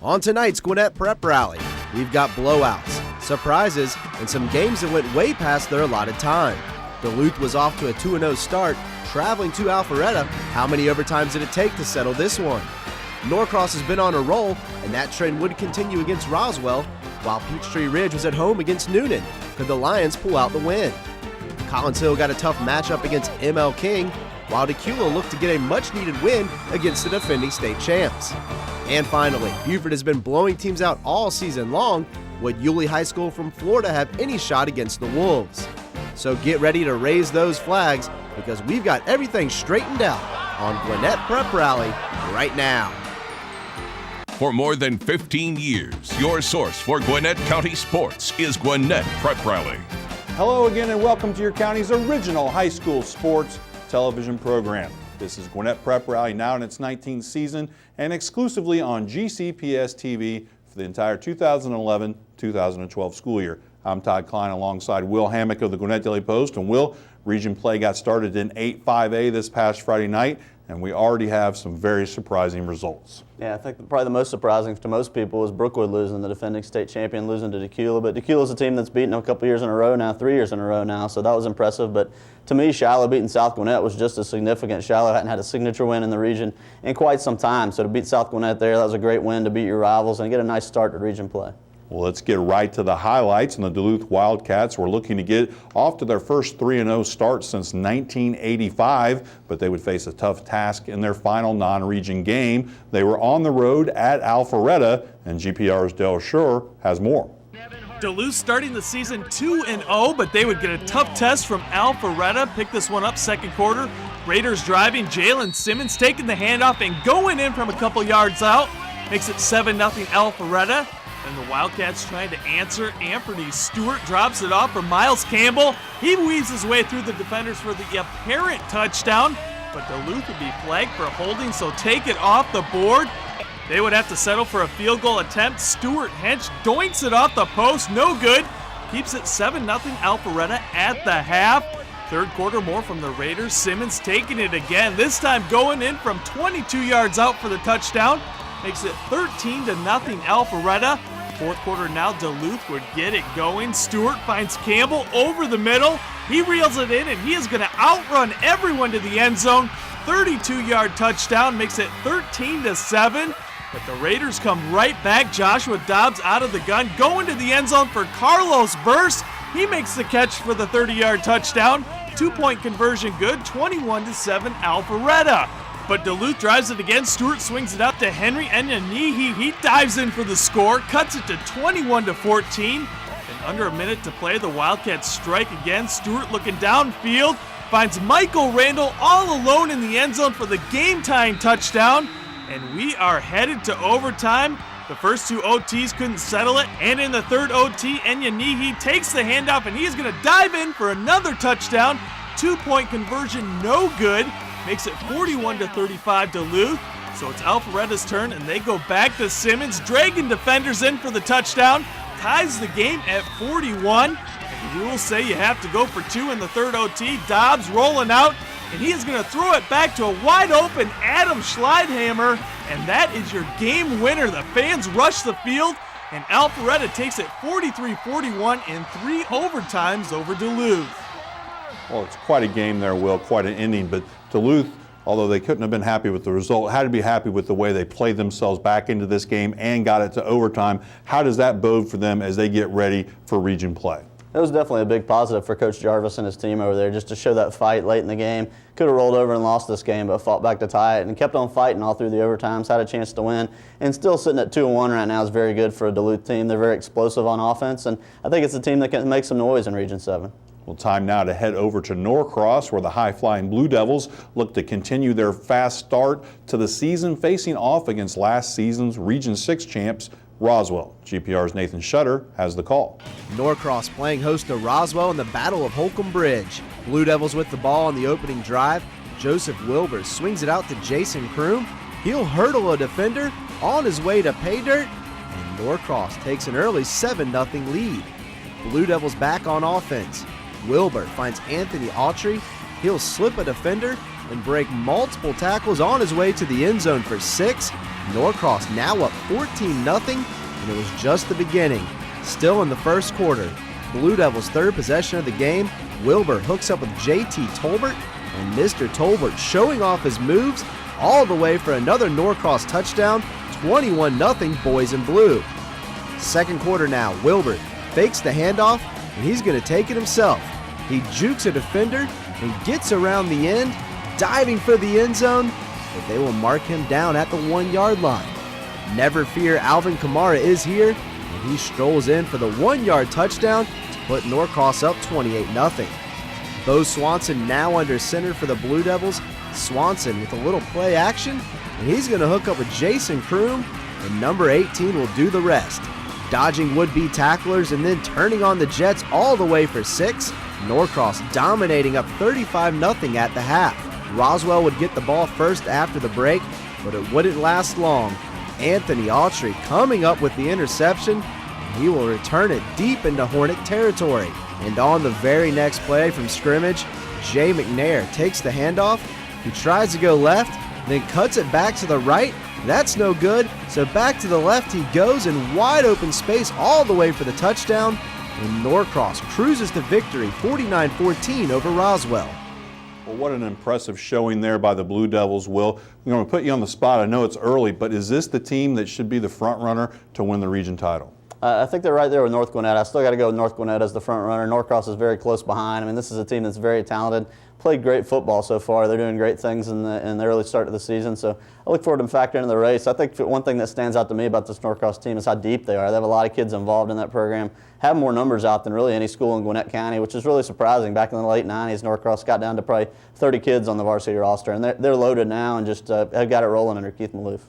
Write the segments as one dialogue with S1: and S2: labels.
S1: On tonight's Gwinnett Prep Rally, we've got blowouts, surprises, and some games that went way past their allotted time. Duluth was off to a 2-0 start, traveling to Alpharetta. How many overtimes did it take to settle this one? Norcross has been on a roll, and that trend would continue against Roswell, while Peachtree Ridge was at home against Newnan. Could the Lions pull out the win? Collins Hill got a tough matchup against ML King, while Decula looked to get a much-needed win against the defending state champs. And finally, Beaufort has been blowing teams out all season long. Would Yulee High School from Florida have any shot against the Wolves? So get ready to raise those flags, because we've got everything straightened out on Gwinnett Prep Rally right now.
S2: For more than 15 years, your source for Gwinnett County sports is Gwinnett Prep Rally.
S3: Hello again and welcome to your county's original high school sports television program. This is Gwinnett Prep Rally, now in its 19th season and exclusively on GCPS TV for the entire 2011-2012 school year. I'm Todd Klein alongside Will Hammock of the Gwinnett Daily Post. And Will, region play got started in 8-5A this past Friday night, and we already have some very surprising results.
S4: Yeah, I think probably the most surprising to most people was Brookwood losing, the defending state champion, losing to Decula. But Decula's a team that's beaten them a couple years in a row now, 3 years in a row now, so that was impressive. But to me, Shiloh beating South Gwinnett was just as significant. Shiloh hadn't had a signature win in the region in quite some time, so to beat South Gwinnett there, that was a great win to beat your rivals and get a nice start to region play.
S3: Well, let's get right to the highlights. And the Duluth Wildcats were looking to get off to their first 3-0 start since 1985, but they would face a tough task in their final non-region game. They were on the road at Alpharetta, and GPR's Dale Schur has more.
S5: Duluth starting the season 2-0, but they would get a tough test from Alpharetta. Pick this one up second quarter. Raiders driving, Jalen Simmons taking the handoff and going in from a couple yards out. Makes it 7-0 Alpharetta. And the Wildcats trying to answer. Anthony Stewart drops it off for Miles Campbell. He weaves his way through the defenders for the apparent touchdown, but Duluth would be flagged for holding, so take it off the board. They would have to settle for a field goal attempt. Stewart Hench doinks it off the post, no good. Keeps it 7-0 Alpharetta at the half. Third quarter, more from the Raiders. Simmons taking it again, this time going in from 22 yards out for the touchdown. Makes it 13-0 Alpharetta. Fourth quarter now, Duluth would get it going. Stewart finds Campbell over the middle. He reels it in, and he is going to outrun everyone to the end zone. 32-yard touchdown makes it 13-7. But the Raiders come right back. Joshua Dobbs out of the gun, going to the end zone for Carlos Burst. He makes the catch for the 30-yard touchdown. 2-point conversion good, 21-7 Alpharetta. But Duluth drives it again. Stewart swings it out to Henry Enyanihi. He dives in for the score, cuts it to 21-14. And under a minute to play, the Wildcats strike again. Stewart looking downfield, finds Michael Randall all alone in the end zone for the game-tying touchdown. And we are headed to overtime. The first two OTs couldn't settle it. And in the third OT, Enyanihi takes the handoff, and he's going to dive in for another touchdown. 2-point conversion, no good. Makes it 41-35 Duluth. So it's Alpharetta's turn, and they go back to Simmons, dragging defenders in for the touchdown. Ties the game at 41. And the rules say you have to go for two in the third OT. Dobbs rolling out, and he is going to throw it back to a wide-open Adam Schleidhammer, and that is your game winner. The fans rush the field, and Alpharetta takes it 43-41 in 3 overtimes over Duluth.
S3: Well, it's quite a game there, Will, quite an ending, but Duluth, although they couldn't have been happy with the result, had to be happy with the way they played themselves back into this game and got it to overtime. How does that bode for them as they get ready for region play?
S4: It was definitely a big positive for Coach Jarvis and his team over there, just to show that fight late in the game. Could have rolled over and lost this game, but fought back to tie it and kept on fighting all through the overtimes, had a chance to win, and still sitting at 2-1 right now is very good for a Duluth team. They're very explosive on offense, and I think it's a team that can make some noise in Region 7.
S3: Well, time now to head over to Norcross, where the high-flying Blue Devils look to continue their fast start to the season, facing off against last season's Region 6 champs, Roswell. GPR's Nathan Shutter has the call.
S1: Norcross playing host to Roswell in the Battle of Holcomb Bridge. Blue Devils with the ball on the opening drive. Joseph Wilbur swings it out to Jason Kroom. He'll hurdle a defender on his way to pay dirt, and Norcross takes an early 7-0 lead. Blue Devils back on offense. Wilbur finds Anthony Autry. He'll slip a defender, and break multiple tackles on his way to the end zone for 6. Norcross now up 14-0, and it was just the beginning. Still in the first quarter, Blue Devils' third possession of the game, Wilbur hooks up with JT Tolbert, and Mr. Tolbert showing off his moves all the way for another Norcross touchdown, 21-0 Boys in Blue. Second quarter now, Wilbur fakes the handoff, and he's going to take it himself. He jukes a defender and gets around the end, diving for the end zone, but they will mark him down at the 1-yard line. Never fear, Alvin Kamara is here, and he strolls in for the 1-yard touchdown to put Norcross up 28-0. Bo Swanson now under center for the Blue Devils. Swanson with a little play action, and he's going to hook up with Jason Kroom, and number 18 will do the rest. Dodging would-be tacklers and then turning on the Jets all the way for 6. Norcross dominating up 35-0 at the half. Roswell would get the ball first after the break, but it wouldn't last long. Anthony Autry coming up with the interception, and he will return it deep into Hornet territory. And on the very next play from scrimmage, Jay McNair takes the handoff. He tries to go left, then cuts it back to the right. That's no good, so back to the left he goes in wide open space all the way for the touchdown, and Norcross cruises to victory 49-14 over Roswell.
S3: Well, what an impressive showing there by the Blue Devils, Will. I'm going to put you on the spot. I know it's early, but is this the team that should be the front runner to win the region title?
S4: I think they're right there with North Gwinnett. I still got to go with North Gwinnett as the front runner. Norcross is very close behind. I mean, this is a team that's very talented, played great football so far. They're doing great things in the early start of the season, so I look forward to them factoring into the race. I think one thing that stands out to me about this Norcross team is how deep they are. They have a lot of kids involved in that program, have more numbers out than really any school in Gwinnett County, which is really surprising. Back in the late 90s, Norcross got down to probably 30 kids on the varsity roster, and they're loaded now and just have got it rolling under Keith Maloof.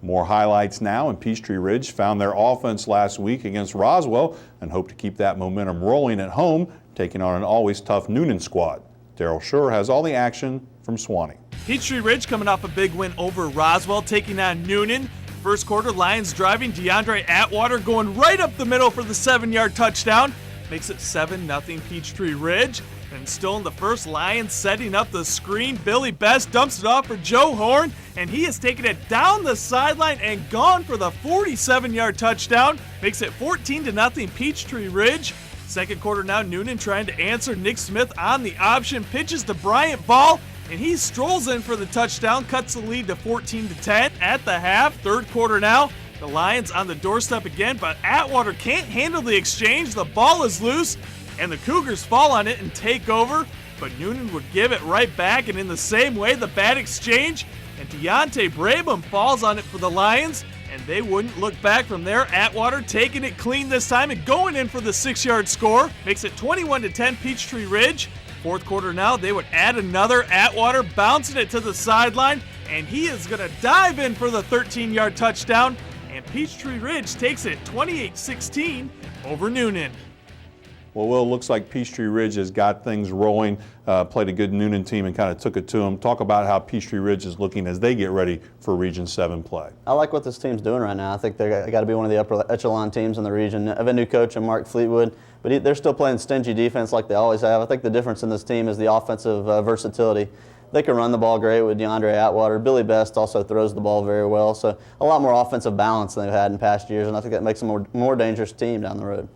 S3: More highlights now, and Peachtree Ridge found their offense last week against Roswell and hope to keep that momentum rolling at home, taking on an always tough Newnan squad. Daryl Schur has all the action from Swanee.
S5: Peachtree Ridge coming off a big win over Roswell, taking on Newnan. First quarter, Lions driving, DeAndre Atwater going right up the middle for the 7-yard touchdown. Makes it 7-0 Peachtree Ridge. And still in the first, Lions setting up the screen. Billy Best dumps it off for Joe Horn, and he has taken it down the sideline and gone for the 47-yard touchdown. Makes it 14-0 Peachtree Ridge. Second quarter now, Newnan trying to answer. Nick Smith on the option, pitches to Bryant Ball, and he strolls in for the touchdown, cuts the lead to 14-10 at the half. Third quarter now, the Lions on the doorstep again, but Atwater can't handle the exchange. The ball is loose, and the Cougars fall on it and take over, but Newnan would give it right back, and in the same way, the bad exchange, and Deontay Brabham falls on it for the Lions, and they wouldn't look back from there. Atwater taking it clean this time and going in for the 6-yard score. Makes it 21-10 Peachtree Ridge. Fourth quarter now, they would add another. Atwater bouncing it to the sideline, and he is going to dive in for the 13-yard touchdown, and Peachtree Ridge takes it 28-16 over Newnan.
S3: Well, Will, looks like Peachtree Ridge has got things rolling, played a good Newnan team and kind of took it to them. Talk about how Peachtree Ridge is looking as they get ready for Region 7 play.
S4: I like what this team's doing right now. I think they got to be one of the upper echelon teams in the region. I have a new coach in Mark Fleetwood, but they're still playing stingy defense like they always have. I think the difference in this team is the offensive versatility. They can run the ball great with DeAndre Atwater. Billy Best also throws the ball very well, so a lot more offensive balance than they've had in past years, and I think that makes them a more dangerous team down the road.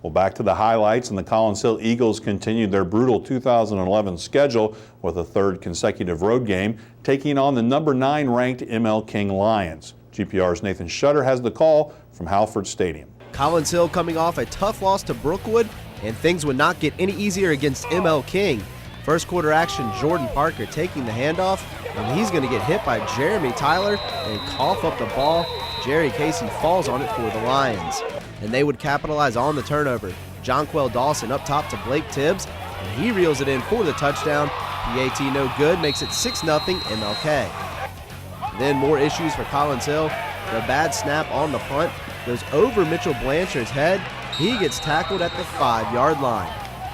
S3: Well, back to the highlights, and the Collins Hill Eagles continued their brutal 2011 schedule with a third consecutive road game, taking on the number 9 ranked ML King Lions. GPR's Nathan Shutter has the call from Halford Stadium.
S1: Collins Hill coming off a tough loss to Brookwood, and things would not get any easier against ML King. First quarter action, Jordan Parker taking the handoff, and he's going to get hit by Jeremy Tyler and cough up the ball. Jerry Casey falls on it for the Lions, and they would capitalize on the turnover. Jonquel Dawson up top to Blake Tibbs, and he reels it in for the touchdown. PAT no good, makes it 6-0 MLK. Then more issues for Collins Hill. The bad snap on the punt goes over Mitchell Blanchard's head. He gets tackled at the 5-yard line.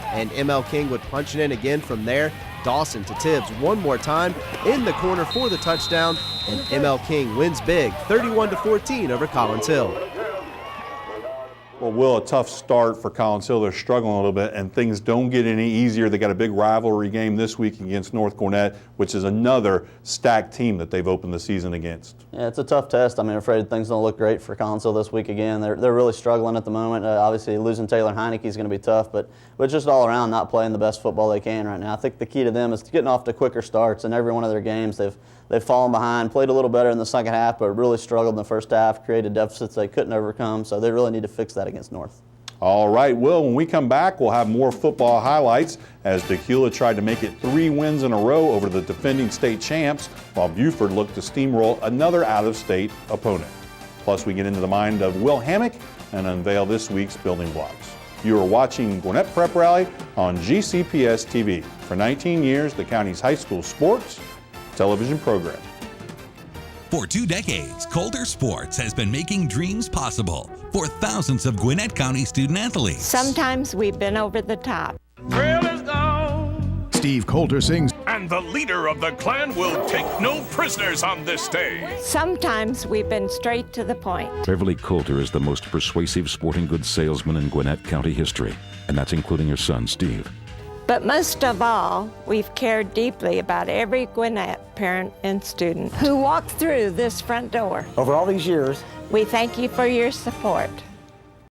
S1: And ML King would punch it in again from there. Dawson to Tibbs one more time in the corner for the touchdown, and ML King wins big 31-14 over Collins Hill.
S3: Well, Will, a tough start for Collins Hill. They're struggling a little bit, and things don't get any easier. They got a big rivalry game this week against North Gwinnett, which is another stacked team that they've opened the season against.
S4: Yeah, it's a tough test. I mean, I'm afraid things don't look great for Collins Hill this week again. They're really struggling at the moment. Obviously, losing Taylor Heineke is going to be tough, but just all around not playing the best football they can right now. I think the key to them is getting off to quicker starts. In every one of their games, they've fallen behind, played a little better in the second half, but really struggled in the first half, created deficits they couldn't overcome, so they really need to fix that against North.
S3: All right, Will, when we come back, we'll have more football highlights as Dacula tried to make it 3 wins in a row over the defending state champs, while Buford looked to steamroll another out-of-state opponent. Plus, we get into the mind of Will Hammock and unveil this week's building blocks. You are watching Gwinnett Prep Rally on GCPS TV. For 19 years, the county's high school sports television program.
S6: For 2 decades, Calder Sports has been making dreams possible for thousands of Gwinnett County student athletes.
S7: Sometimes we've been over the top.
S2: Thrill is gone.
S8: Steve Coulter sings.
S2: And the leader of the clan will take no prisoners on this day.
S7: Sometimes we've been straight to the point.
S8: Beverly Coulter is the most persuasive sporting goods salesman in Gwinnett County history, and that's including her son, Steve.
S7: But most of all, we've cared deeply about every Gwinnett parent and student who walked through this front door.
S9: Over all these years,
S7: We thank you for your support.